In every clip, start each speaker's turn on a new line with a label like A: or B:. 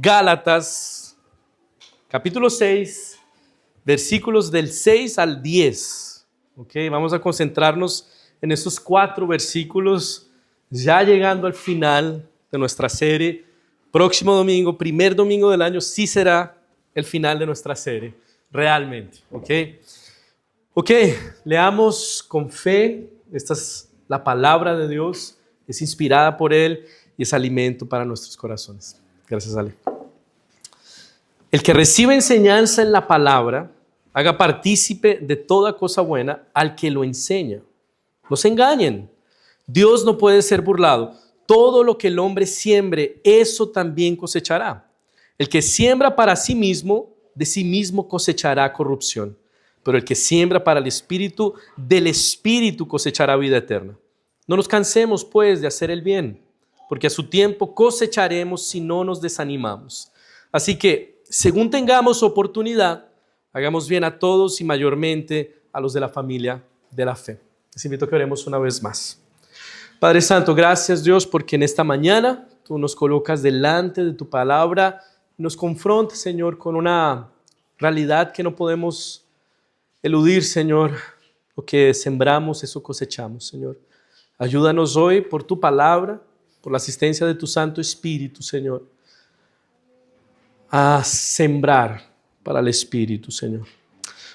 A: Gálatas, capítulo 6, versículos del 6 al 10. Okay, vamos a concentrarnos en esos 4 versículos, ya llegando al final de nuestra serie. Próximo domingo, primer domingo del año, sí será el final de nuestra serie, realmente. Ok, leamos con fe. Esta es la palabra de Dios, es inspirada por Él y es alimento para nuestros corazones. Gracias, Ale. El que recibe enseñanza en la palabra, haga partícipe de toda cosa buena al que lo enseña. No se engañen, Dios no puede ser burlado. Todo lo que el hombre siembre, eso también cosechará. El que siembra para sí mismo, de sí mismo cosechará corrupción. Pero el que siembra para el Espíritu, del Espíritu cosechará vida eterna. No nos cansemos, pues, de hacer el bien, porque a su tiempo cosecharemos si no nos desanimamos. Así que, según tengamos oportunidad, hagamos bien a todos y mayormente a los de la familia de la fe. Les invito a que oremos una vez más. Padre Santo, gracias Dios, porque en esta mañana tú nos colocas delante de tu palabra, nos confrontas, Señor, con una realidad que no podemos eludir, Señor. Lo que sembramos, eso cosechamos, Señor. Ayúdanos hoy por tu palabra, por la asistencia de tu Santo Espíritu, Señor, a sembrar para el Espíritu, Señor.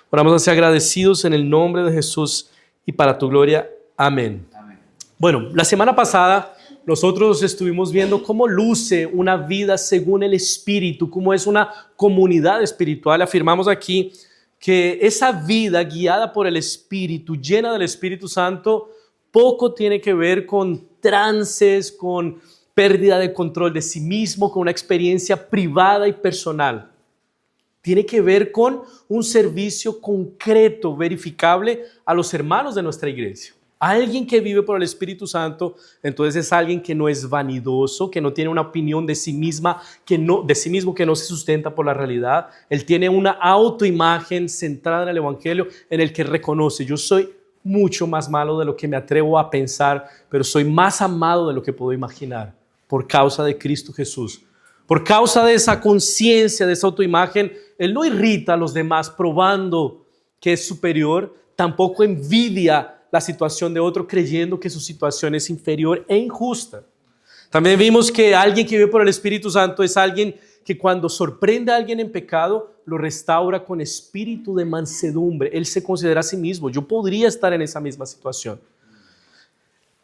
A: Oramos así agradecidos en el nombre de Jesús y para tu gloria. Amén. Amén. Bueno, la semana pasada nosotros estuvimos viendo cómo luce una vida según el Espíritu, cómo es una comunidad espiritual. Afirmamos aquí que esa vida guiada por el Espíritu, llena del Espíritu Santo, poco tiene que ver con trances, con pérdida de control de sí mismo, con una experiencia privada y personal. Tiene que ver con un servicio concreto, verificable a los hermanos de nuestra iglesia. Alguien que vive por el Espíritu Santo, entonces es alguien que no es vanidoso, que no tiene una opinión de sí mismo que no se sustenta por la realidad. Él tiene una autoimagen centrada en el Evangelio, en el que reconoce: yo soy mucho más malo de lo que me atrevo a pensar, pero soy más amado de lo que puedo imaginar por causa de Cristo Jesús. Por causa de esa conciencia, de esa autoimagen, él no irrita a los demás probando que es superior, tampoco envidia la situación de otro creyendo que su situación es inferior e injusta. También vimos que alguien que vive por el Espíritu Santo es alguien que cuando sorprende a alguien en pecado, lo restaura con espíritu de mansedumbre. Él se considera a sí mismo: yo podría estar en esa misma situación.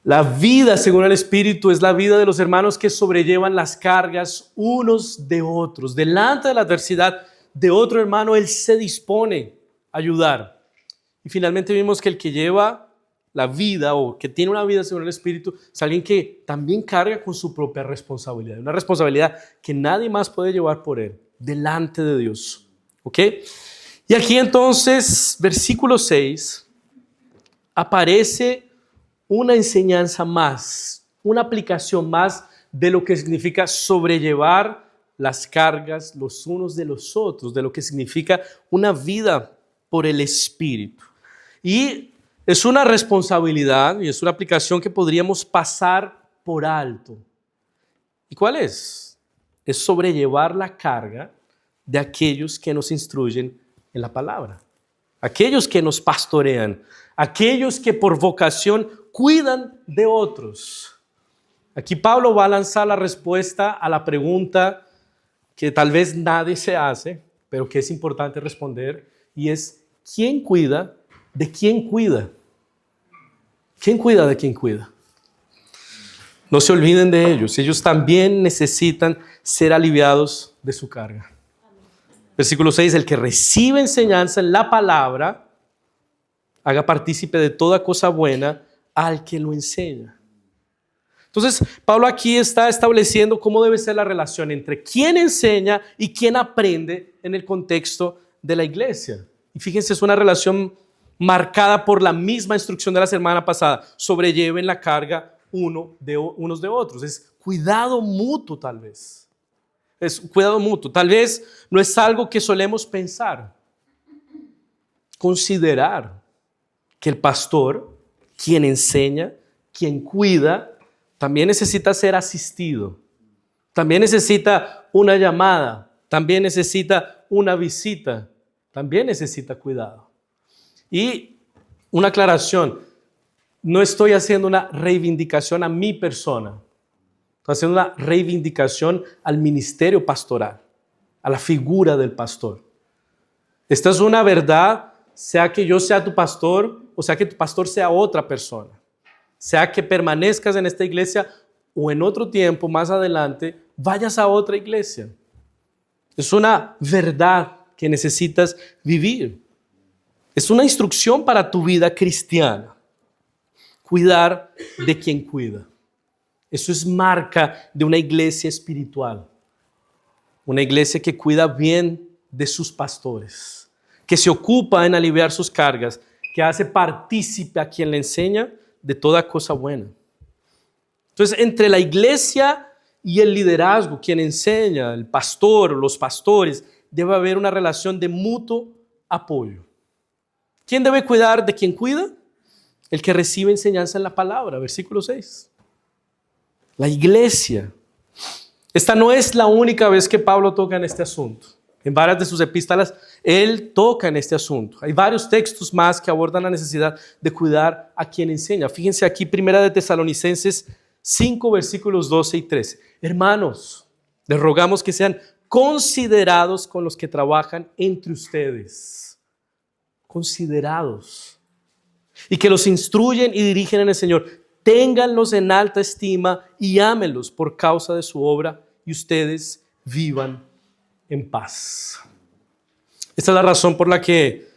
A: La vida según el Espíritu es la vida de los hermanos que sobrellevan las cargas unos de otros. Delante de la adversidad de otro hermano, él se dispone a ayudar. Y finalmente vimos que el que lleva la vida o que tiene una vida según el Espíritu es alguien que también carga con su propia responsabilidad. Una responsabilidad que nadie más puede llevar por él, delante de Dios. ¿Ok? Y aquí entonces, versículo 6, aparece una enseñanza más, una aplicación más de lo que significa sobrellevar las cargas los unos de los otros, de lo que significa una vida por el Espíritu. Y es una responsabilidad y es una aplicación que podríamos pasar por alto. ¿Y cuál es? Es sobrellevar la carga de aquellos que nos instruyen en la palabra, aquellos que nos pastorean, aquellos que por vocación cuidan de otros. Aquí Pablo va a lanzar la respuesta a la pregunta que tal vez nadie se hace, pero que es importante responder, y es: ¿quién cuida de quién cuida? ¿Quién cuida de quién cuida? No se olviden de ellos. Ellos también necesitan ser aliviados de su carga. Versículo 6, el que recibe enseñanza en la palabra, haga partícipe de toda cosa buena al que lo enseña. Entonces, Pablo aquí está estableciendo cómo debe ser la relación entre quien enseña y quien aprende en el contexto de la iglesia. Y fíjense, es una relación marcada por la misma instrucción de la semana pasada: sobrelleven la carga unos de otros. Es cuidado mutuo, tal vez. Es cuidado mutuo. Tal vez no es algo que solemos pensar, considerar que el pastor, quien enseña, quien cuida, también necesita ser asistido. También necesita una llamada, también necesita una visita, también necesita cuidado. Y una aclaración, no estoy haciendo una reivindicación a mi persona, estoy haciendo una reivindicación al ministerio pastoral, a la figura del pastor. Esta es una verdad, sea que yo sea tu pastor o sea que tu pastor sea otra persona, sea que permanezcas en esta iglesia o en otro tiempo más adelante vayas a otra iglesia. Es una verdad que necesitas vivir. Es una instrucción para tu vida cristiana. Cuidar de quien cuida. Eso es marca de una iglesia espiritual. Una iglesia que cuida bien de sus pastores, que se ocupa en aliviar sus cargas, que hace partícipe a quien le enseña de toda cosa buena. Entonces, entre la iglesia y el liderazgo, quien enseña, el pastor, los pastores, debe haber una relación de mutuo apoyo. ¿Quién debe cuidar de quien cuida? El que recibe enseñanza en la palabra, versículo 6. La iglesia. Esta no es la única vez que Pablo toca en este asunto. En varias de sus epístolas, él toca en este asunto. Hay varios textos más que abordan la necesidad de cuidar a quien enseña. Fíjense aquí, 1 de Tesalonicenses 5, versículos 12 y 13. Hermanos, les rogamos que sean considerados con los que trabajan entre ustedes. Considerados. Y que los instruyen y dirigen en el Señor. Ténganlos en alta estima y ámenlos por causa de su obra y ustedes vivan en paz. Esta es la razón por la que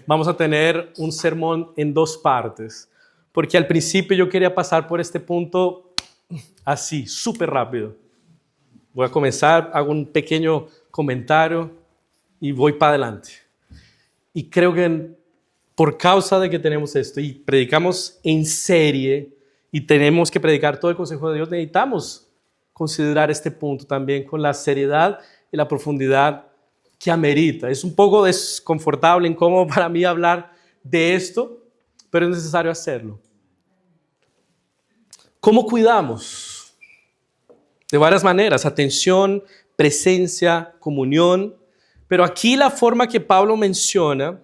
A: vamos a tener un sermón en dos partes. Porque al principio yo quería pasar por este punto así, súper rápido. Voy a comenzar, hago un pequeño comentario y voy para adelante. Y creo que por causa de que tenemos esto y predicamos en serie y tenemos que predicar todo el consejo de Dios, necesitamos considerar este punto también con la seriedad y la profundidad que amerita. Es un poco desconfortable, incómodo para mí hablar de esto, pero es necesario hacerlo. ¿Cómo cuidamos? De varias maneras: atención, presencia, comunión. Pero aquí la forma que Pablo menciona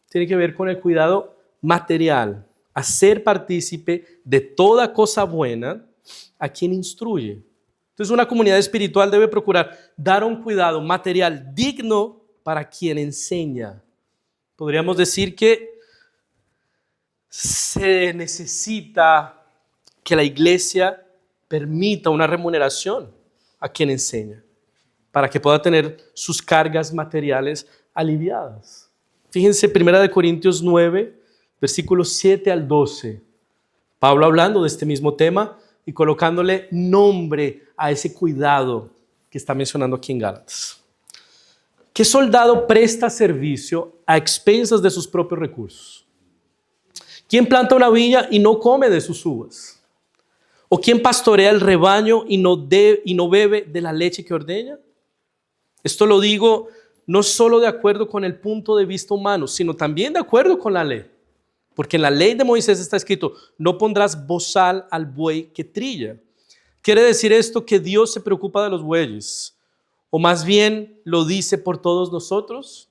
A: tiene que ver con el cuidado material, hacer partícipe de toda cosa buena a quien instruye. Entonces, una comunidad espiritual debe procurar dar un cuidado material digno para quien enseña. Podríamos decir que se necesita que la iglesia permita una remuneración a quien enseña, para que pueda tener sus cargas materiales aliviadas. Fíjense, 1 Corintios 9, versículos 7 al 12. Pablo hablando de este mismo tema y colocándole nombre a ese cuidado que está mencionando aquí en Gálatas. ¿Qué soldado presta servicio a expensas de sus propios recursos? ¿Quién planta una viña y no come de sus uvas? ¿O quién pastorea el rebaño y no bebe de la leche que ordeña? Esto lo digo no solo de acuerdo con el punto de vista humano, sino también de acuerdo con la ley. Porque en la ley de Moisés está escrito: no pondrás bozal al buey que trilla. ¿Quiere decir esto que Dios se preocupa de los bueyes? ¿O más bien lo dice por todos nosotros?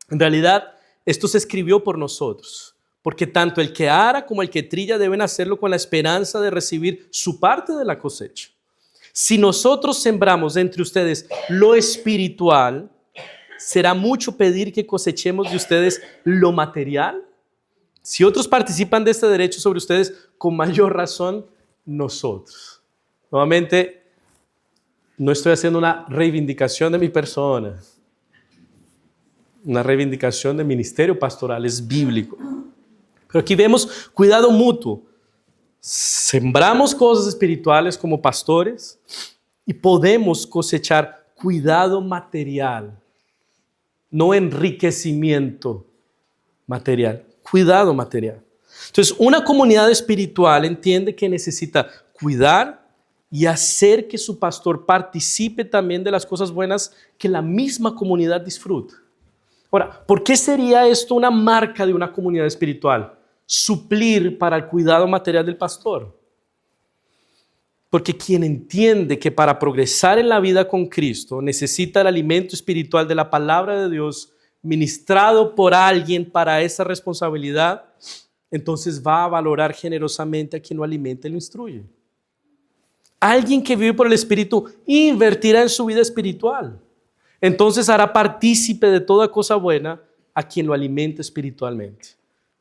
A: En realidad, esto se escribió por nosotros. Porque tanto el que ara como el que trilla deben hacerlo con la esperanza de recibir su parte de la cosecha. Si nosotros sembramos entre ustedes lo espiritual, ¿será mucho pedir que cosechemos de ustedes lo material? Si otros participan de este derecho sobre ustedes, con mayor razón nosotros. Nuevamente, no estoy haciendo una reivindicación de mi persona, una reivindicación del ministerio pastoral, es bíblico. Pero aquí vemos cuidado mutuo. Sembramos cosas espirituales como pastores y podemos cosechar cuidado material, no enriquecimiento material, cuidado material. Entonces, una comunidad espiritual entiende que necesita cuidar y hacer que su pastor participe también de las cosas buenas que la misma comunidad disfruta. Ahora, ¿por qué sería esto una marca de una comunidad espiritual? Suplir para el cuidado material del pastor. Porque quien entiende que para progresar en la vida con Cristo necesita el alimento espiritual de la palabra de Dios ministrado por alguien para esa responsabilidad, entonces va a valorar generosamente a quien lo alimenta y lo instruye. Alguien que vive por el Espíritu invertirá en su vida espiritual. Entonces hará partícipe de toda cosa buena a quien lo alimenta espiritualmente,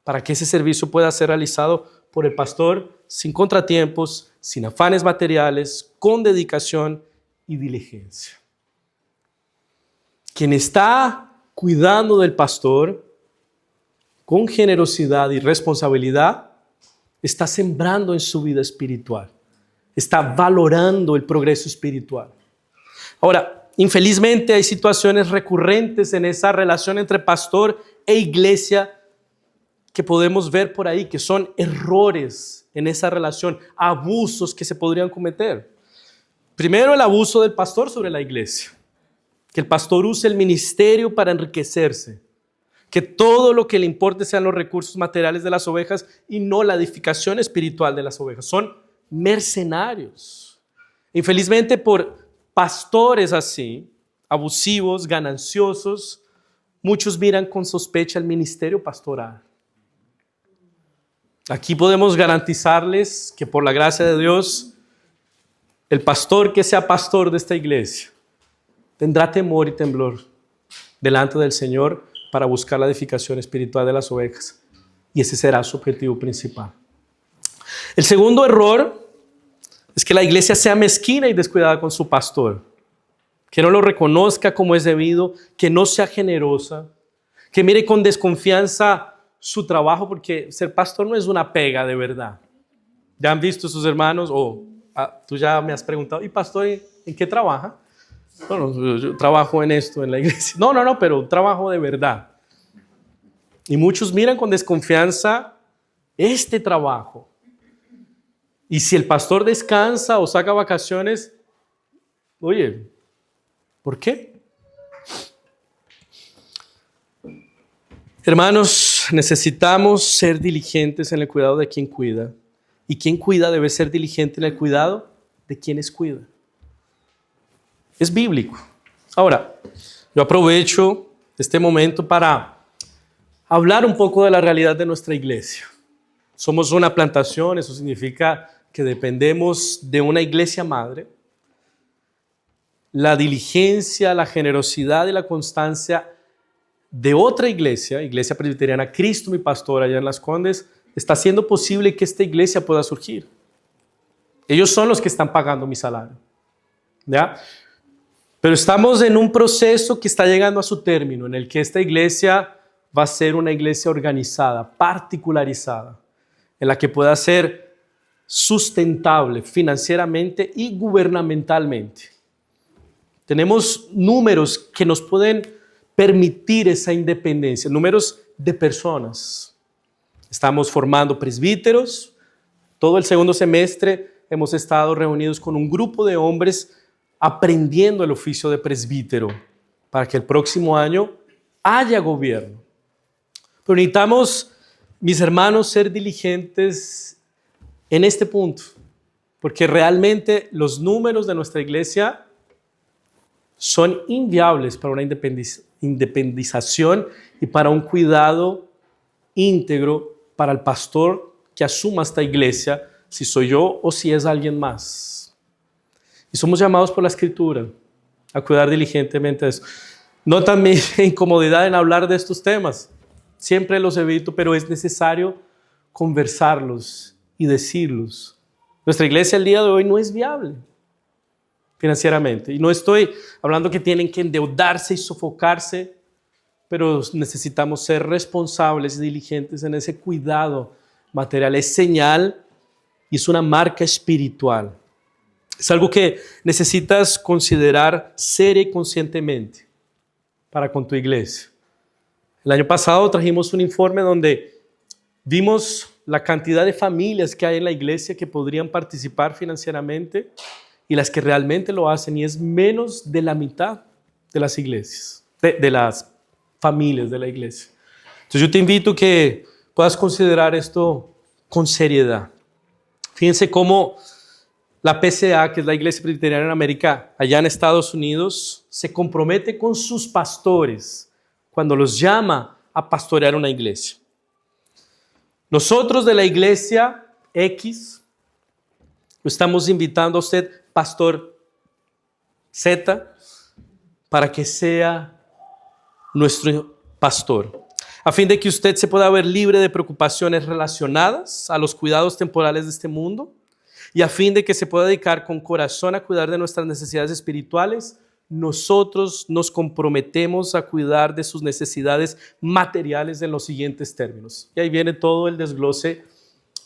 A: para que ese servicio pueda ser realizado por el pastor sin contratiempos, sin afanes materiales, con dedicación y diligencia. Quien está cuidando del pastor con generosidad y responsabilidad, está sembrando en su vida espiritual, está valorando el progreso espiritual. Ahora, infelizmente hay situaciones recurrentes en esa relación entre pastor e iglesia que podemos ver por ahí, que son errores en esa relación, abusos que se podrían cometer. Primero, el abuso del pastor sobre la iglesia, que el pastor use el ministerio para enriquecerse, que todo lo que le importe sean los recursos materiales de las ovejas y no la edificación espiritual de las ovejas. Son mercenarios. Infelizmente, por pastores así, abusivos, gananciosos, muchos miran con sospecha el ministerio pastoral. Aquí podemos garantizarles que por la gracia de Dios, el pastor que sea pastor de esta iglesia tendrá temor y temblor delante del Señor para buscar la edificación espiritual de las ovejas. Y ese será su objetivo principal. El segundo error es que la iglesia sea mezquina y descuidada con su pastor, que no lo reconozca como es debido, que no sea generosa, que mire con desconfianza su trabajo, porque ser pastor no es una pega de verdad. ¿Ya han visto sus hermanos? Tú ya me has preguntado, ¿y pastor en qué trabaja? Bueno, yo trabajo en esto, en la iglesia. No, pero trabajo de verdad. Y muchos miran con desconfianza este trabajo. Y si el pastor descansa o saca vacaciones, oye, ¿por qué? Hermanos, necesitamos ser diligentes en el cuidado de quien cuida. Y quien cuida debe ser diligente en el cuidado de quienes cuida. Es bíblico. Ahora, yo aprovecho este momento para hablar un poco de la realidad de nuestra iglesia. Somos una plantación, eso significa que dependemos de una iglesia madre. La diligencia, la generosidad y la constancia de otra iglesia, Iglesia Presbiteriana Cristo mi Pastor allá en Las Condes, está haciendo posible que esta iglesia pueda surgir. Ellos son los que están pagando mi salario. ¿Ya? Pero estamos en un proceso que está llegando a su término, en el que esta iglesia va a ser una iglesia organizada, particularizada, en la que pueda ser sustentable financieramente y gubernamentalmente. Tenemos números que nos pueden permitir esa independencia, números de personas. Estamos formando presbíteros. Todo el segundo semestre hemos estado reunidos con un grupo de hombres aprendiendo el oficio de presbítero para que el próximo año haya gobierno. Pero necesitamos, mis hermanos, ser diligentes en este punto, porque realmente los números de nuestra iglesia son inviables para una independización y para un cuidado íntegro para el pastor que asuma esta iglesia, si soy yo o si es alguien más. Y somos llamados por la Escritura a cuidar diligentemente de eso. No también incomodidad en hablar de estos temas. Siempre los evito, pero es necesario conversarlos y decirlos. Nuestra iglesia el día de hoy no es viable financieramente. Y no estoy hablando que tienen que endeudarse y sofocarse, pero necesitamos ser responsables y diligentes en ese cuidado material. Es señal y es una marca espiritual. Es algo que necesitas considerar seria y conscientemente para con tu iglesia. El año pasado trajimos un informe donde vimos la cantidad de familias que hay en la iglesia que podrían participar financieramente y las que realmente lo hacen, y es menos de la mitad de las iglesias, de las familias de la iglesia. Entonces yo te invito a que puedas considerar esto con seriedad. Fíjense cómo La PCA, que es la Iglesia Presbiteriana en América, allá en Estados Unidos, se compromete con sus pastores cuando los llama a pastorear una iglesia. Nosotros de la Iglesia X, lo estamos invitando a usted, Pastor Z, para que sea nuestro pastor, a fin de que usted se pueda ver libre de preocupaciones relacionadas a los cuidados temporales de este mundo y a fin de que se pueda dedicar con corazón a cuidar de nuestras necesidades espirituales. Nosotros nos comprometemos a cuidar de sus necesidades materiales en los siguientes términos. Y ahí viene todo el desglose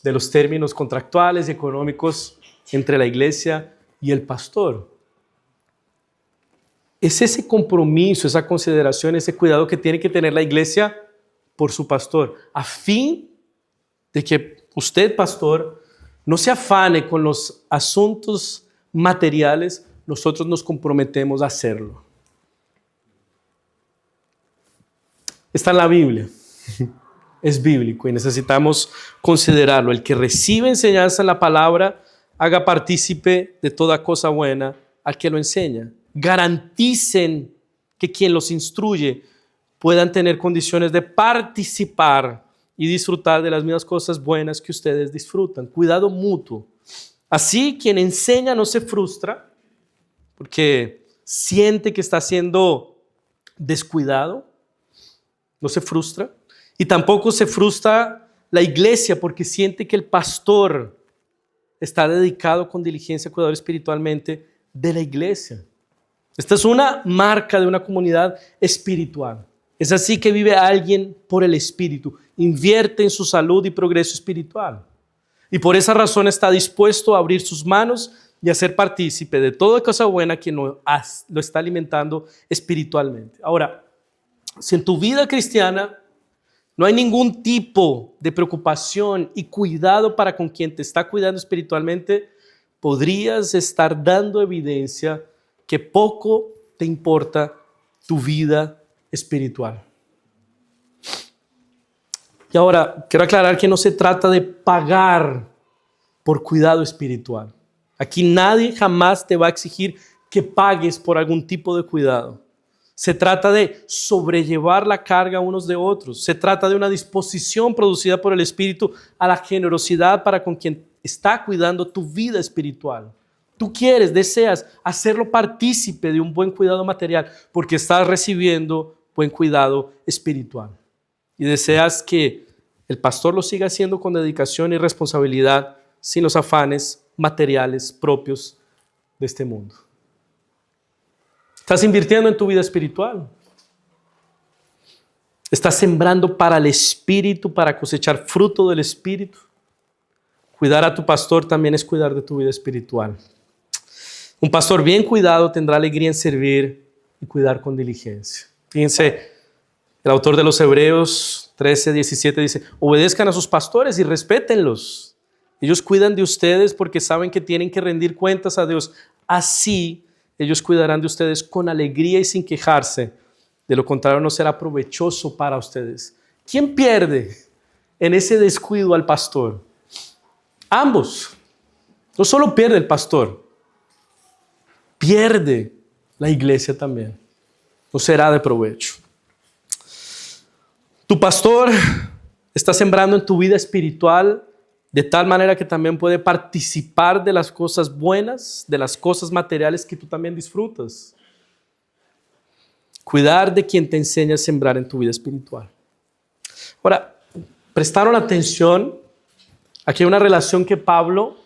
A: de los términos contractuales y económicos entre la iglesia y el pastor. Es ese compromiso, esa consideración, ese cuidado que tiene que tener la iglesia por su pastor, a fin de que usted, pastor, no se afane con los asuntos materiales. Nosotros nos comprometemos a hacerlo. Está en la Biblia. Es bíblico y necesitamos considerarlo. El que recibe enseñanza en la palabra, haga partícipe de toda cosa buena al que lo enseña. Garanticen que quien los instruye puedan tener condiciones de participar y disfrutar de las mismas cosas buenas que ustedes disfrutan. Cuidado mutuo. Así, quien enseña no se frustra porque siente que está siendo descuidado, no se frustra. Y tampoco se frustra la iglesia porque siente que el pastor está dedicado con diligencia a cuidar espiritualmente de la iglesia. Esta es una marca de una comunidad espiritual. Es así que vive alguien por el Espíritu, invierte en su salud y progreso espiritual. Y por esa razón está dispuesto a abrir sus manos y a ser partícipe de toda cosa buena quien lo está alimentando espiritualmente. Ahora, si en tu vida cristiana no hay ningún tipo de preocupación y cuidado para con quien te está cuidando espiritualmente, podrías estar dando evidencia que poco te importa tu vida espiritual. Y ahora, quiero aclarar que no se trata de pagar por cuidado espiritual. Aquí nadie jamás te va a exigir que pagues por algún tipo de cuidado. Se trata de sobrellevar la carga unos de otros. Se trata de una disposición producida por el Espíritu a la generosidad para con quien está cuidando tu vida espiritual. Tú quieres, deseas hacerlo partícipe de un buen cuidado material porque estás recibiendo buen cuidado espiritual. Y deseas que el pastor lo siga haciendo con dedicación y responsabilidad sin los afanes materiales propios de este mundo. ¿Estás invirtiendo en tu vida espiritual? ¿Estás sembrando para el Espíritu, para cosechar fruto del Espíritu? Cuidar a tu pastor también es cuidar de tu vida espiritual. Un pastor bien cuidado tendrá alegría en servir y cuidar con diligencia. Fíjense, el autor de los Hebreos 13:17 dice: obedezcan a sus pastores y respétenlos. Ellos cuidan de ustedes porque saben que tienen que rendir cuentas a Dios. Así, ellos cuidarán de ustedes con alegría y sin quejarse. De lo contrario, no será provechoso para ustedes. ¿Quién pierde en ese descuido al pastor? Ambos. No solo pierde el pastor, pierde la iglesia también. No será de provecho. Tu pastor está sembrando en tu vida espiritual de tal manera que también puede participar de las cosas buenas, de las cosas materiales que tú también disfrutas. Cuidar de quien te enseña a sembrar en tu vida espiritual. Ahora, ¿prestaron atención? Aquí hay una relación que Pablo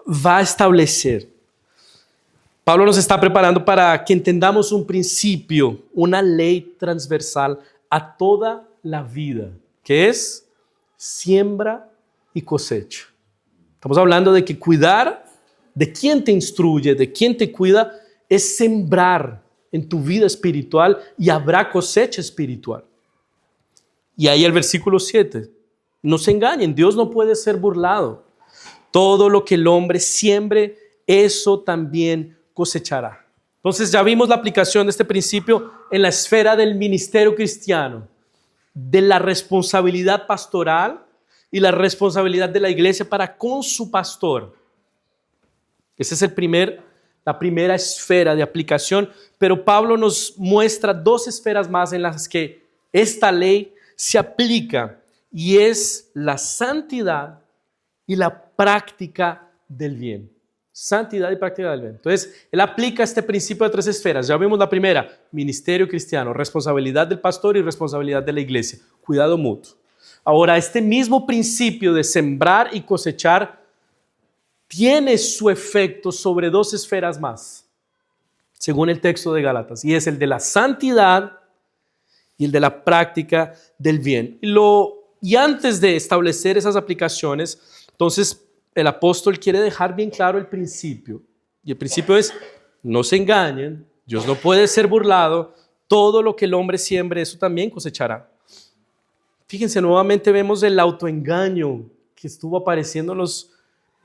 A: va a establecer. Pablo nos está preparando para que entendamos un principio, una ley transversal a toda la vida, que es siembra y cosecha. Estamos hablando de que cuidar de quien te instruye, de quien te cuida, es sembrar en tu vida espiritual y habrá cosecha espiritual. Y ahí el versículo 7. No se engañen, Dios no puede ser burlado. Todo lo que el hombre siembre, eso también cosechará. Entonces ya vimos la aplicación de este principio en la esfera del ministerio cristiano, de la responsabilidad pastoral y la responsabilidad de la iglesia para con su pastor. Esa es la primera esfera de aplicación, pero Pablo nos muestra dos esferas más en las que esta ley se aplica, y es la santidad y la práctica del bien. Santidad y práctica del bien. Entonces, él aplica este principio de tres esferas. Ya vimos la primera, ministerio cristiano, responsabilidad del pastor y responsabilidad de la iglesia. Cuidado mutuo. Ahora, este mismo principio de sembrar y cosechar tiene su efecto sobre dos esferas más, según el texto de Gálatas, y es el de la santidad y el de la práctica del bien. Y antes de establecer esas aplicaciones, entonces el apóstol quiere dejar bien claro el principio. Y el principio es, no se engañen, Dios no puede ser burlado, todo lo que el hombre siembre, eso también cosechará. Fíjense, nuevamente vemos el autoengaño que estuvo apareciendo en los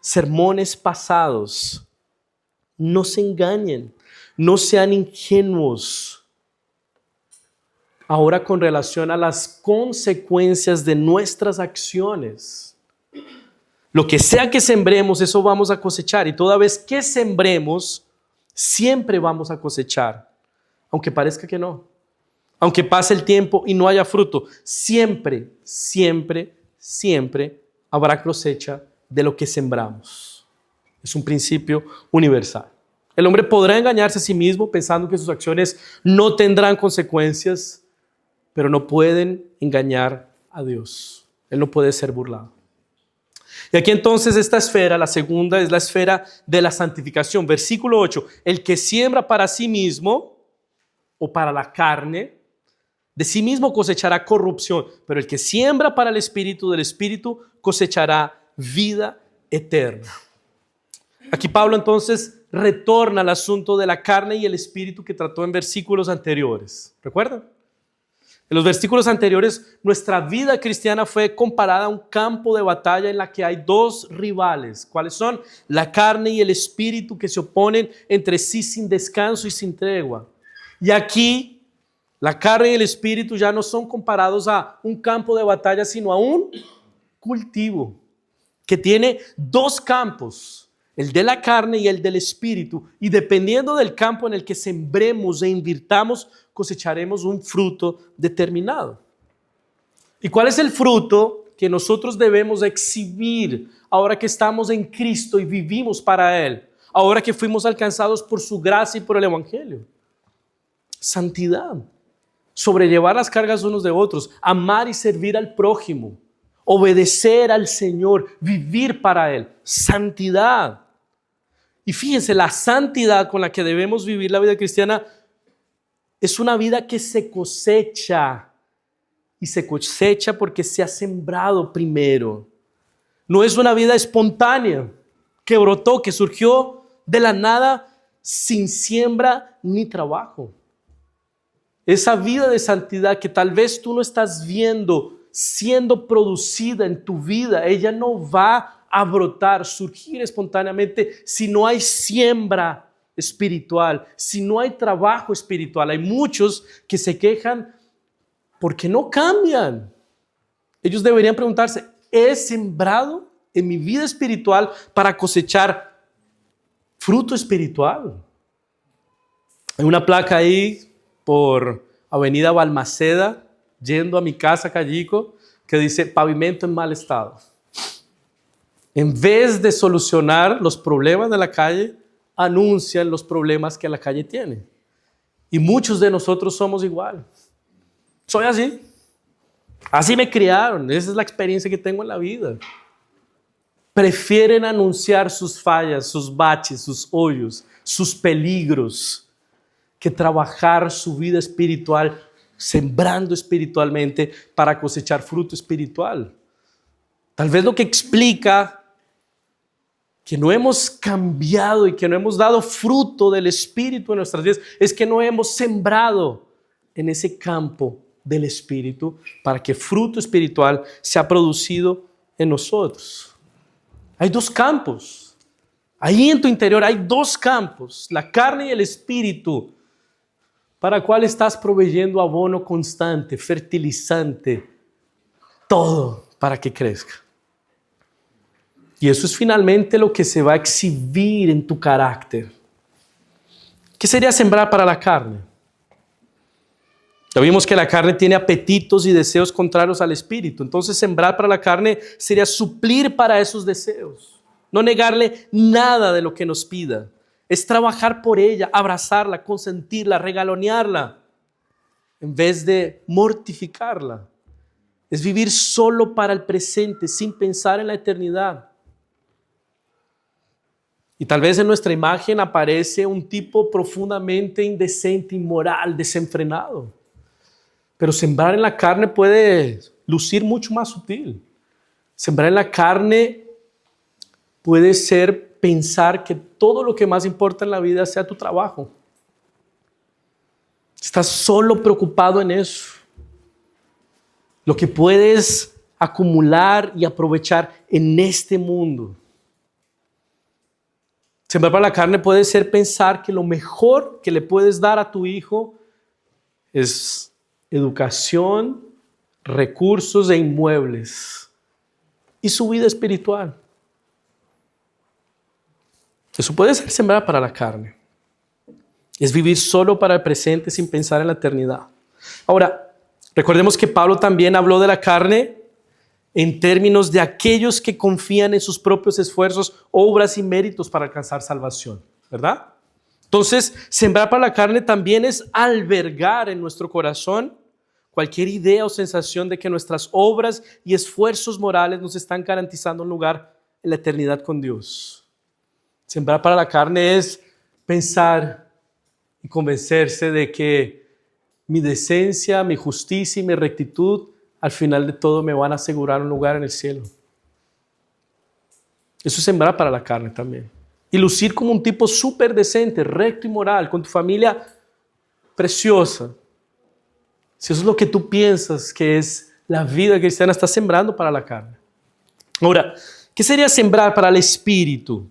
A: sermones pasados. No se engañen, no sean ingenuos. Ahora con relación a las consecuencias de nuestras acciones. Lo que sea que sembremos, eso vamos a cosechar. Y toda vez que sembremos, siempre vamos a cosechar. Aunque parezca que no. Aunque pase el tiempo y no haya fruto. Siempre, siempre, siempre habrá cosecha de lo que sembramos. Es un principio universal. El hombre podrá engañarse a sí mismo pensando que sus acciones no tendrán consecuencias, pero no pueden engañar a Dios. Él no puede ser burlado. Y aquí entonces esta esfera, la segunda, es la esfera de la santificación. Versículo 8, el que siembra para sí mismo o para la carne, de sí mismo cosechará corrupción, pero el que siembra para el Espíritu, del Espíritu cosechará vida eterna. Aquí Pablo entonces retorna al asunto de la carne y el Espíritu que trató en versículos anteriores. ¿Recuerdan? En los versículos anteriores, nuestra vida cristiana fue comparada a un campo de batalla en la que hay dos rivales. ¿Cuáles son? La carne y el espíritu, que se oponen entre sí sin descanso y sin tregua. Y aquí, la carne y el espíritu ya no son comparados a un campo de batalla, sino a un cultivo que tiene dos campos, el de la carne y el del espíritu. Y dependiendo del campo en el que sembremos e invirtamos, cosecharemos un fruto determinado. ¿Y cuál es el fruto que nosotros debemos exhibir ahora que estamos en Cristo y vivimos para Él? Ahora que fuimos alcanzados por su gracia y por el Evangelio. Santidad. Sobrellevar las cargas unos de otros. Amar y servir al prójimo. Obedecer al Señor. Vivir para Él. Santidad. Y fíjense, la santidad con la que debemos vivir la vida cristiana es una vida que se cosecha, y se cosecha porque se ha sembrado primero. No es una vida espontánea, que brotó, que surgió de la nada sin siembra ni trabajo. Esa vida de santidad que tal vez tú no estás viendo siendo producida en tu vida, ella no va a brotar, surgir espontáneamente si no hay siembra espiritual, si no hay trabajo espiritual. Hay muchos que se quejan porque no cambian. Ellos deberían preguntarse, ¿he sembrado en mi vida espiritual para cosechar fruto espiritual? Hay una placa ahí por Avenida Balmaceda, yendo a mi casa, Callico, que dice pavimento en mal estado. En vez de solucionar los problemas de la calle, anuncian los problemas que la calle tiene. Y muchos de nosotros somos igual. Soy así. Así me criaron. Esa es la experiencia que tengo en la vida. Prefieren anunciar sus fallas, sus baches, sus hoyos, sus peligros, que trabajar su vida espiritual, sembrando espiritualmente para cosechar fruto espiritual. Tal vez lo que explica que no hemos cambiado y que no hemos dado fruto del Espíritu en nuestras vidas es que no hemos sembrado en ese campo del Espíritu para que fruto espiritual sea producido en nosotros. Hay dos campos. Ahí en tu interior hay dos campos, la carne y el Espíritu, para el cual estás proveyendo abono constante, fertilizante, todo para que crezca. Y eso es finalmente lo que se va a exhibir en tu carácter. ¿Qué sería sembrar para la carne? Ya vimos que la carne tiene apetitos y deseos contrarios al espíritu. Entonces sembrar para la carne sería suplir para esos deseos. No negarle nada de lo que nos pida. Es trabajar por ella, abrazarla, consentirla, regalonearla, en vez de mortificarla. Es vivir solo para el presente, sin pensar en la eternidad. Y tal vez en nuestra imagen aparece un tipo profundamente indecente, inmoral, desenfrenado. Pero sembrar en la carne puede lucir mucho más sutil. Sembrar en la carne puede ser pensar que todo lo que más importa en la vida sea tu trabajo. Estás solo preocupado en eso. Lo que puedes acumular y aprovechar en este mundo. Sembrar para la carne puede ser pensar que lo mejor que le puedes dar a tu hijo es educación, recursos e inmuebles y su vida espiritual. Eso puede ser sembrar para la carne. Es vivir solo para el presente sin pensar en la eternidad. Ahora, recordemos que Pablo también habló de la carne en términos de aquellos que confían en sus propios esfuerzos, obras y méritos para alcanzar salvación, ¿verdad? Entonces, sembrar para la carne también es albergar en nuestro corazón cualquier idea o sensación de que nuestras obras y esfuerzos morales nos están garantizando un lugar en la eternidad con Dios. Sembrar para la carne es pensar y convencerse de que mi decencia, mi justicia y mi rectitud al final de todo me van a asegurar un lugar en el cielo. Eso es sembrar para la carne también. Y lucir como un tipo súper decente, recto y moral, con tu familia preciosa. Si eso es lo que tú piensas que es la vida cristiana, estás sembrando para la carne. Ahora, ¿qué sería sembrar para el espíritu?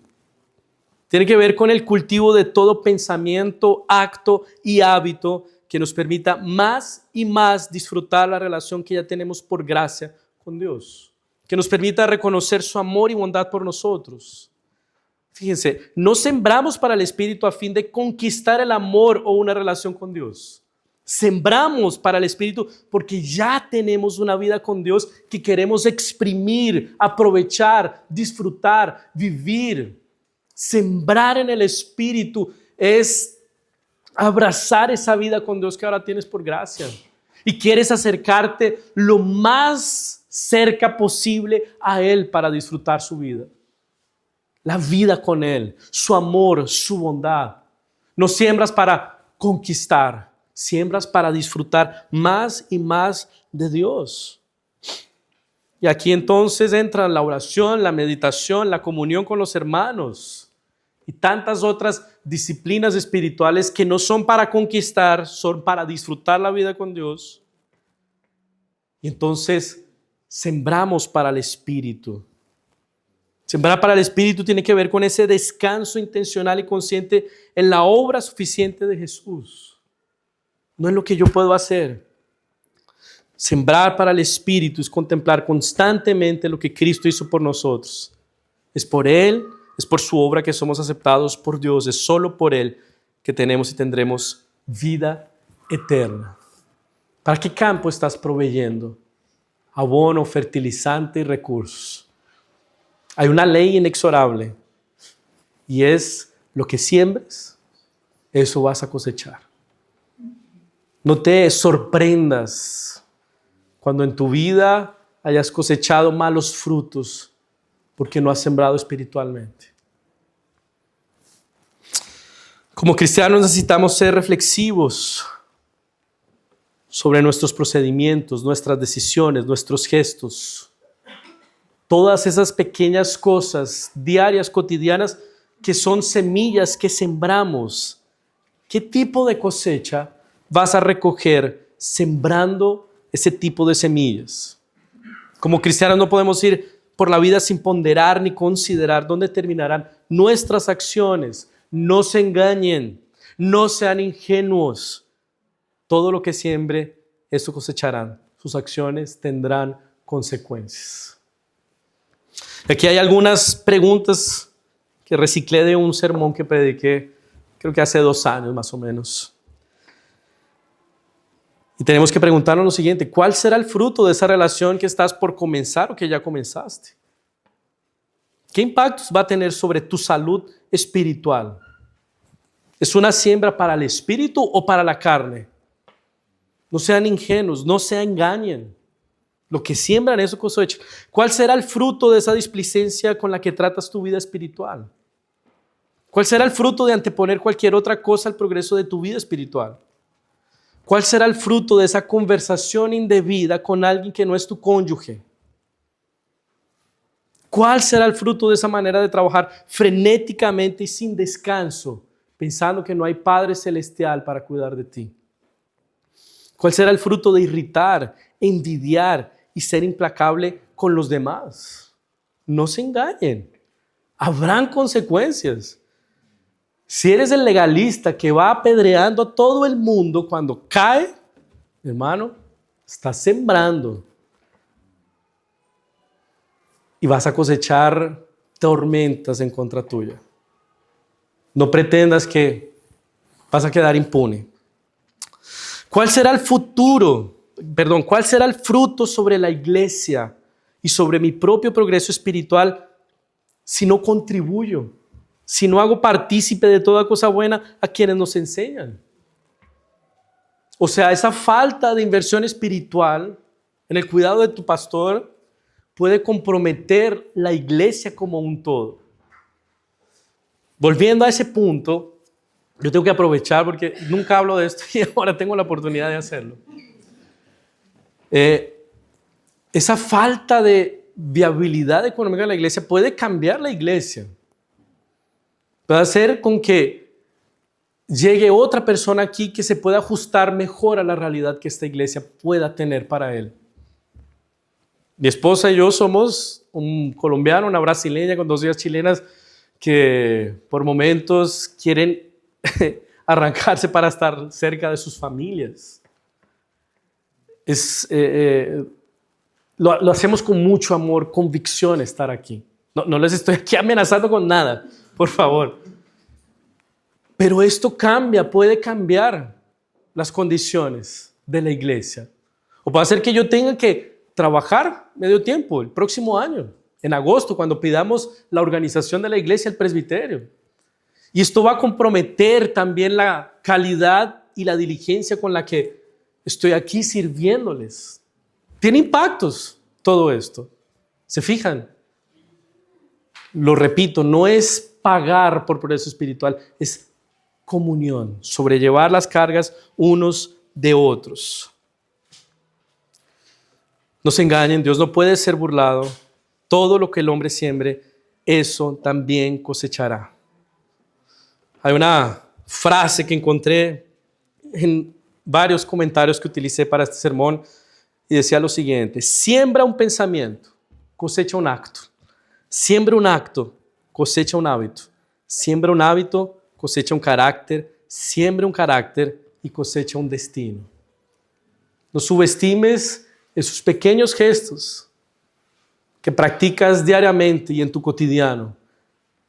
A: Tiene que ver con el cultivo de todo pensamiento, acto y hábito que nos permita más y más disfrutar la relación que ya tenemos por gracia con Dios. Que nos permita reconocer su amor y bondad por nosotros. Fíjense, no sembramos para el espíritu a fin de conquistar el amor o una relación con Dios. Sembramos para el espíritu porque ya tenemos una vida con Dios que queremos exprimir, aprovechar, disfrutar, vivir. Sembrar en el espíritu es abrazar esa vida con Dios que ahora tienes por gracia. Y quieres acercarte lo más cerca posible a Él para disfrutar su vida. La vida con Él, su amor, su bondad. No siembras para conquistar, siembras para disfrutar más y más de Dios. Y aquí entonces entran la oración, la meditación, la comunión con los hermanos y tantas otras disciplinas espirituales que no son para conquistar, son para disfrutar la vida con Dios. Y entonces sembramos para el espíritu. Sembrar para el espíritu tiene que ver con ese descanso intencional y consciente en la obra suficiente de Jesús. No es lo que yo puedo hacer. Sembrar para el espíritu es contemplar constantemente lo que Cristo hizo por nosotros. Es por Él, es por su obra que somos aceptados por Dios. Es solo por Él que tenemos y tendremos vida eterna. ¿Para qué campo estás proveyendo? Abono, fertilizante y recursos. Hay una ley inexorable y es lo que siembres, eso vas a cosechar. No te sorprendas cuando en tu vida hayas cosechado malos frutos porque no has sembrado espiritualmente. Como cristianos necesitamos ser reflexivos sobre nuestros procedimientos, nuestras decisiones, nuestros gestos. Todas esas pequeñas cosas diarias, cotidianas, que son semillas que sembramos. ¿Qué tipo de cosecha vas a recoger sembrando ese tipo de semillas? Como cristianos no podemos ir por la vida sin ponderar ni considerar dónde terminarán nuestras acciones. No se engañen, no sean ingenuos. Todo lo que siembre, eso cosecharán. Sus acciones tendrán consecuencias. Aquí hay algunas preguntas que reciclé de un sermón que prediqué, creo que hace 2 años más o menos. Y tenemos que preguntarnos lo siguiente: ¿cuál será el fruto de esa relación que estás por comenzar o que ya comenzaste? ¿Qué impactos va a tener sobre tu salud espiritual? ¿Es una siembra para el espíritu o para la carne? No sean ingenuos, no se engañen. Lo que siembran, eso cosechan. ¿Cuál será el fruto de esa displicencia con la que tratas tu vida espiritual? ¿Cuál será el fruto de anteponer cualquier otra cosa al progreso de tu vida espiritual? ¿Cuál será el fruto de esa conversación indebida con alguien que no es tu cónyuge? ¿Cuál será el fruto de esa manera de trabajar frenéticamente y sin descanso, pensando que no hay Padre Celestial para cuidar de ti? ¿Cuál será el fruto de irritar, envidiar y ser implacable con los demás? No se engañen. Habrán consecuencias. Si eres el legalista que va apedreando a todo el mundo, cuando cae, hermano, estás sembrando. Y vas a cosechar tormentas en contra tuya. No pretendas que vas a quedar impune. ¿Cuál será el cuál será el fruto sobre la iglesia y sobre mi propio progreso espiritual si no contribuyo, si no hago partícipe de toda cosa buena a quienes nos enseñan? O sea, esa falta de inversión espiritual en el cuidado de tu pastor puede comprometer la iglesia como un todo. Volviendo a ese punto, yo tengo que aprovechar porque nunca hablo de esto y ahora tengo la oportunidad de hacerlo. Esa falta de viabilidad económica de la iglesia puede cambiar la iglesia. Puede hacer con que llegue otra persona aquí que se pueda ajustar mejor a la realidad que esta iglesia pueda tener para él. Mi esposa y yo somos un colombiano, una brasileña con 2 hijas chilenas que por momentos quieren arrancarse para estar cerca de sus familias. Lo hacemos con mucho amor, convicción estar aquí. No les estoy aquí amenazando con nada, por favor. Pero esto puede cambiar las condiciones de la iglesia. O puede hacer que yo tenga que trabajar medio tiempo el próximo año, en agosto, cuando pidamos la organización de la iglesia, el presbiterio. Y esto va a comprometer también la calidad y la diligencia con la que estoy aquí sirviéndoles. Tiene impactos todo esto. ¿Se fijan? Lo repito, no es pagar por progreso espiritual, es comunión, sobrellevar las cargas unos de otros. No se engañen, Dios no puede ser burlado. Todo lo que el hombre siembre, eso también cosechará. Hay una frase que encontré en varios comentarios que utilicé para este sermón y decía lo siguiente: siembra un pensamiento, cosecha un acto. Siembra un acto, cosecha un hábito. Siembra un hábito, cosecha un carácter. Siembra un carácter y cosecha un destino. No subestimes esos pequeños gestos que practicas diariamente y en tu cotidiano.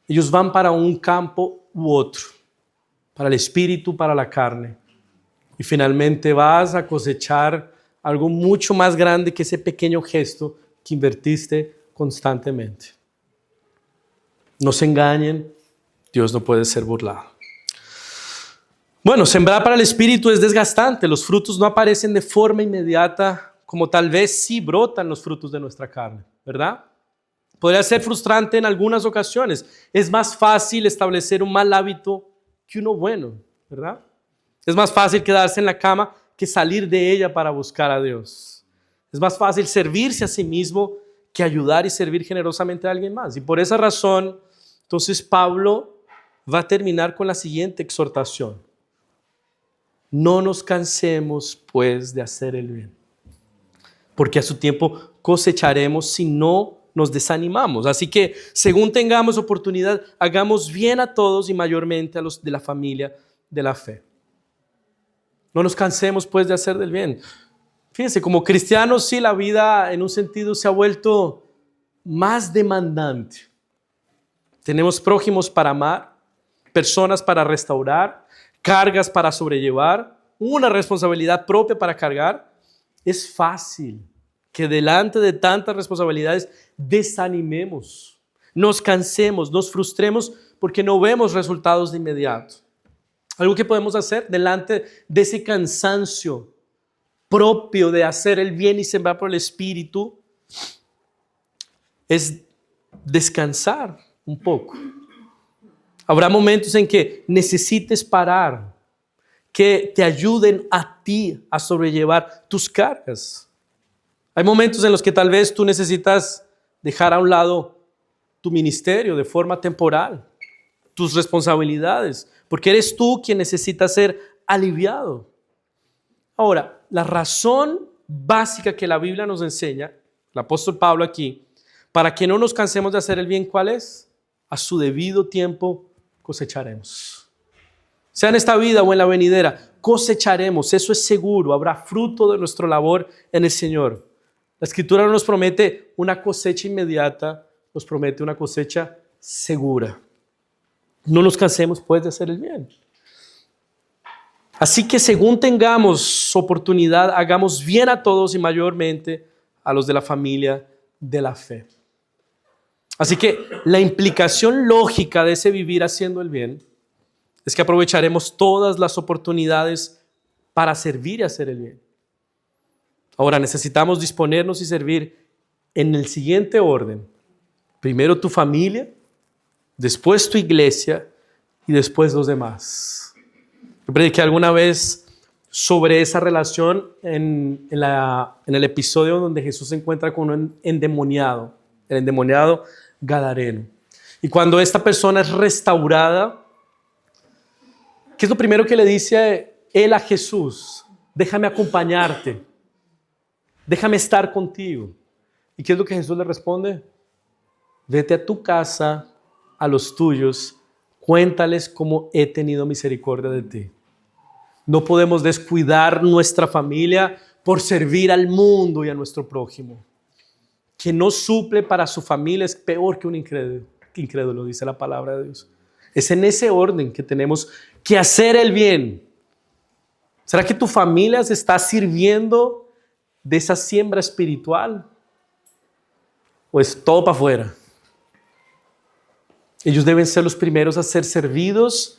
A: Ellos van para un campo u otro, para el espíritu, para la carne. Y finalmente vas a cosechar algo mucho más grande que ese pequeño gesto que invertiste constantemente. No se engañen, Dios no puede ser burlado. Bueno, sembrar para el espíritu es desgastante. Los frutos no aparecen de forma inmediata, como tal vez sí brotan los frutos de nuestra carne, ¿verdad? Podría ser frustrante en algunas ocasiones. Es más fácil establecer un mal hábito que uno bueno, ¿verdad? Es más fácil quedarse en la cama que salir de ella para buscar a Dios. Es más fácil servirse a sí mismo que ayudar y servir generosamente a alguien más. Y por esa razón, entonces Pablo va a terminar con la siguiente exhortación: no nos cansemos pues de hacer el bien, porque a su tiempo cosecharemos si no nos desanimamos. Así que, según tengamos oportunidad, hagamos bien a todos y mayormente a los de la familia de la fe. No nos cansemos pues de hacer del bien. Fíjense, como cristianos sí, la vida en un sentido se ha vuelto más demandante. Tenemos prójimos para amar, personas para restaurar, cargas para sobrellevar, una responsabilidad propia para cargar. Es fácil que delante de tantas responsabilidades desanimemos, nos cansemos, nos frustremos porque no vemos resultados de inmediato. Algo que podemos hacer delante de ese cansancio propio de hacer el bien y sembrar por el Espíritu es descansar un poco. Habrá momentos en que necesites parar, que te ayuden a ti a sobrellevar tus cargas. Hay momentos en los que tal vez tú necesitas dejar a un lado tu ministerio de forma temporal, tus responsabilidades, porque eres tú quien necesita ser aliviado. Ahora, la razón básica que la Biblia nos enseña, el apóstol Pablo aquí, para que no nos cansemos de hacer el bien, ¿cuál es? A su debido tiempo cosecharemos. Sea en esta vida o en la venidera, cosecharemos, eso es seguro, habrá fruto de nuestra labor en el Señor. La Escritura no nos promete una cosecha inmediata, nos promete una cosecha segura. No nos cansemos pues de hacer el bien. Así que según tengamos oportunidad, hagamos bien a todos y mayormente a los de la familia de la fe. Así que la implicación lógica de ese vivir haciendo el bien es que aprovecharemos todas las oportunidades para servir y hacer el bien. Ahora necesitamos disponernos y servir en el siguiente orden. Primero tu familia, después tu iglesia y después los demás. Yo prediqué alguna vez sobre esa relación en el episodio donde Jesús se encuentra con un endemoniado, el endemoniado gadareno. Y cuando esta persona es restaurada, ¿qué es lo primero que le dice él a Jesús? Déjame acompañarte, déjame estar contigo. ¿Y qué es lo que Jesús le responde? Vete a tu casa, a los tuyos, cuéntales cómo he tenido misericordia de ti. No podemos descuidar nuestra familia por servir al mundo y a nuestro prójimo. Quien no suple para su familia es peor que un incrédulo, dice la palabra de Dios. Es en ese orden que tenemos que hacer el bien. ¿Será que tu familia se está sirviendo de esa siembra espiritual? ¿O es todo para afuera? Ellos deben ser los primeros a ser servidos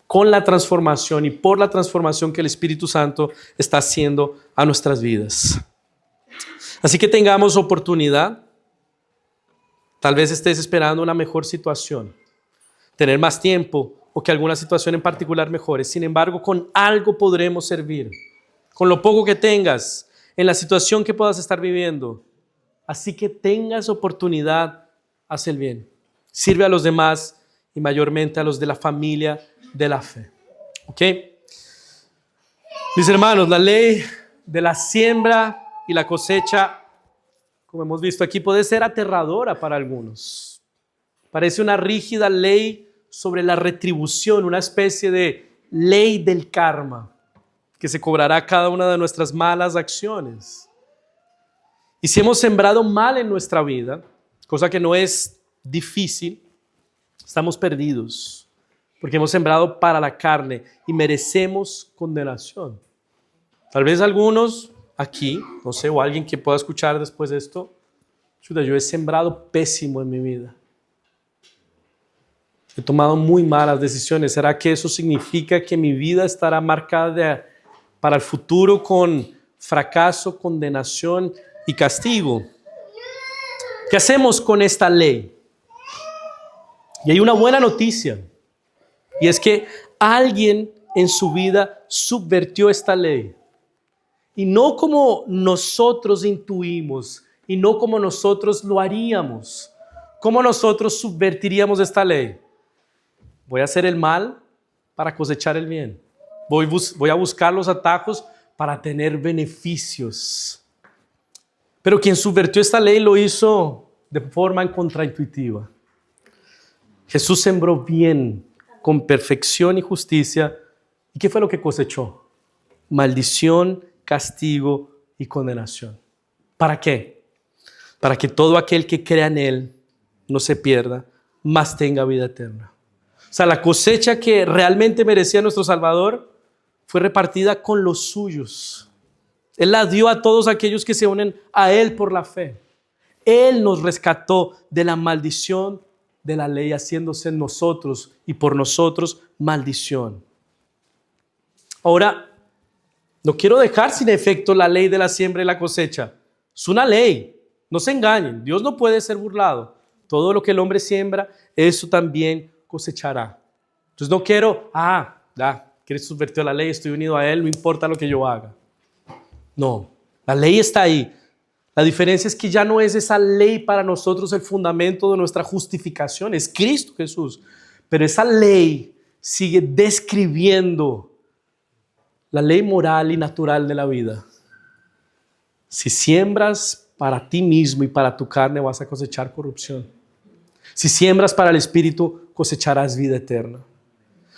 A: con la transformación y por la transformación que el Espíritu Santo está haciendo a nuestras vidas. Así que tengamos oportunidad. Tal vez estés esperando una mejor situación, tener más tiempo o que alguna situación en particular mejore. Sin embargo, con algo podremos servir, con lo poco que tengas, en la situación que puedas estar viviendo. Así que tengas oportunidad, haz el bien. Sirve a los demás y mayormente a los de la familia de la fe. ¿Ok? Mis hermanos, la ley de la siembra y la cosecha, como hemos visto aquí, puede ser aterradora para algunos. Parece una rígida ley sobre la retribución, una especie de ley del karma que se cobrará cada una de nuestras malas acciones. Y si hemos sembrado mal en nuestra vida, cosa que no es difícil, estamos perdidos, porque hemos sembrado para la carne y merecemos condenación. Tal vez algunos aquí, no sé, o alguien que pueda escuchar después de esto, yo he sembrado pésimo en mi vida. He tomado muy malas decisiones. ¿Será que eso significa que mi vida estará marcada para el futuro con fracaso, condenación y castigo? ¿Qué hacemos con esta ley? Y hay una buena noticia, y es que alguien en su vida subvirtió esta ley. Y no como nosotros intuimos, y no como nosotros lo haríamos. ¿Cómo nosotros subvertiríamos esta ley? Voy a hacer el mal para cosechar el bien. Voy a buscar los atajos para tener beneficios. Pero quien subvirtió esta ley lo hizo de forma contraintuitiva. Jesús sembró bien, con perfección y justicia. ¿Y qué fue lo que cosechó? Maldición, castigo y condenación. ¿Para qué? para que todo aquel que crea en Él no se pierda, mas tenga vida eterna. O sea, la cosecha que realmente merecía nuestro Salvador fue repartida con los suyos. Él la dio a todos aquellos que se unen a Él por la fe. Él nos rescató de la maldición de la ley, haciéndose en nosotros y por nosotros maldición. Ahora, no quiero dejar sin efecto la ley de la siembra y la cosecha. Es una ley, no se engañen, Dios no puede ser burlado. Todo lo que el hombre siembra, eso también cosechará. Entonces no quiero, Cristo subvirtió la ley, estoy unido a Él, no importa lo que yo haga. No, la ley está ahí. La diferencia es que ya no es esa ley para nosotros el fundamento de nuestra justificación, es Cristo Jesús. Pero esa ley sigue describiendo la ley moral y natural de la vida. Si siembras para ti mismo y para tu carne, vas a cosechar corrupción. Si siembras para el Espíritu, cosecharás vida eterna.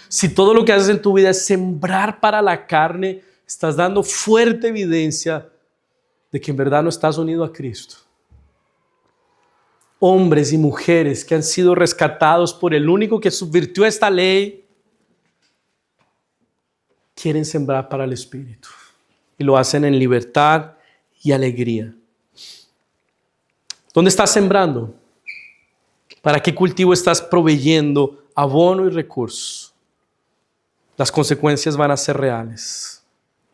A: Si todo lo que haces en tu vida es sembrar para la carne, estás dando fuerte evidencia de que en verdad no estás unido a Cristo. Hombres y mujeres que han sido rescatados por el único que subvirtió esta ley, quieren sembrar para el Espíritu y lo hacen en libertad y alegría. ¿Dónde estás sembrando? ¿Para qué cultivo estás proveyendo abono y recursos? Las consecuencias van a ser reales.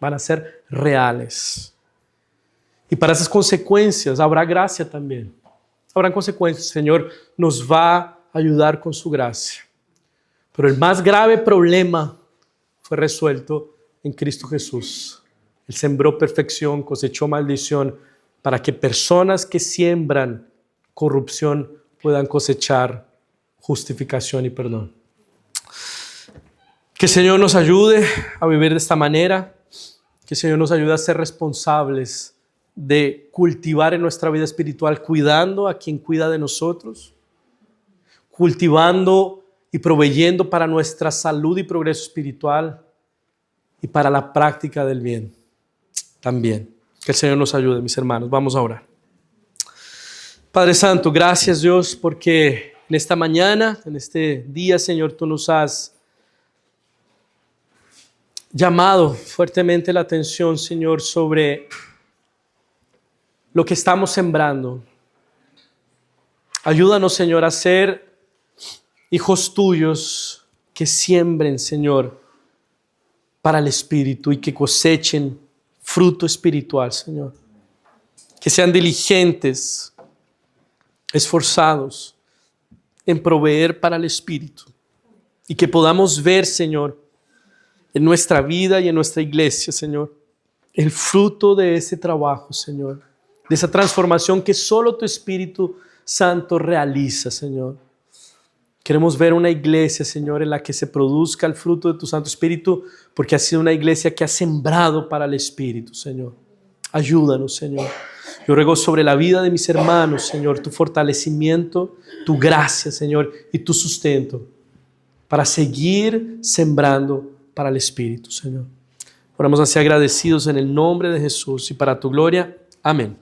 A: Van a ser reales. Y para esas consecuencias habrá gracia también. Habrán consecuencias. El Señor nos va a ayudar con su gracia. Pero el más grave problema fue resuelto en Cristo Jesús. Él sembró perfección, cosechó maldición, para que personas que siembran corrupción puedan cosechar justificación y perdón. Que el Señor nos ayude a vivir de esta manera. Que el Señor nos ayude a ser responsables de cultivar en nuestra vida espiritual, cuidando a quien cuida de nosotros, cultivando y proveyendo para nuestra salud y progreso espiritual y para la práctica del bien también. Que el Señor nos ayude, mis hermanos. Vamos a orar. Padre Santo, gracias Dios, porque en esta mañana, en este día, Señor, tú nos has llamado fuertemente la atención, Señor, sobre lo que estamos sembrando. Ayúdanos, Señor, a ser hijos tuyos que siembren, Señor, para el Espíritu y que cosechen fruto espiritual, Señor. Que sean diligentes, esforzados en proveer para el Espíritu y que podamos ver, Señor, en nuestra vida y en nuestra iglesia, Señor, el fruto de ese trabajo, Señor, de esa transformación que solo tu Espíritu Santo realiza, Señor. Queremos ver una iglesia, Señor, en la que se produzca el fruto de tu Santo Espíritu, porque ha sido una iglesia que ha sembrado para el Espíritu, Señor. Ayúdanos, Señor. Yo ruego sobre la vida de mis hermanos, Señor, tu fortalecimiento, tu gracia, Señor, y tu sustento para seguir sembrando para el Espíritu, Señor. Oramos así agradecidos en el nombre de Jesús y para tu gloria. Amén.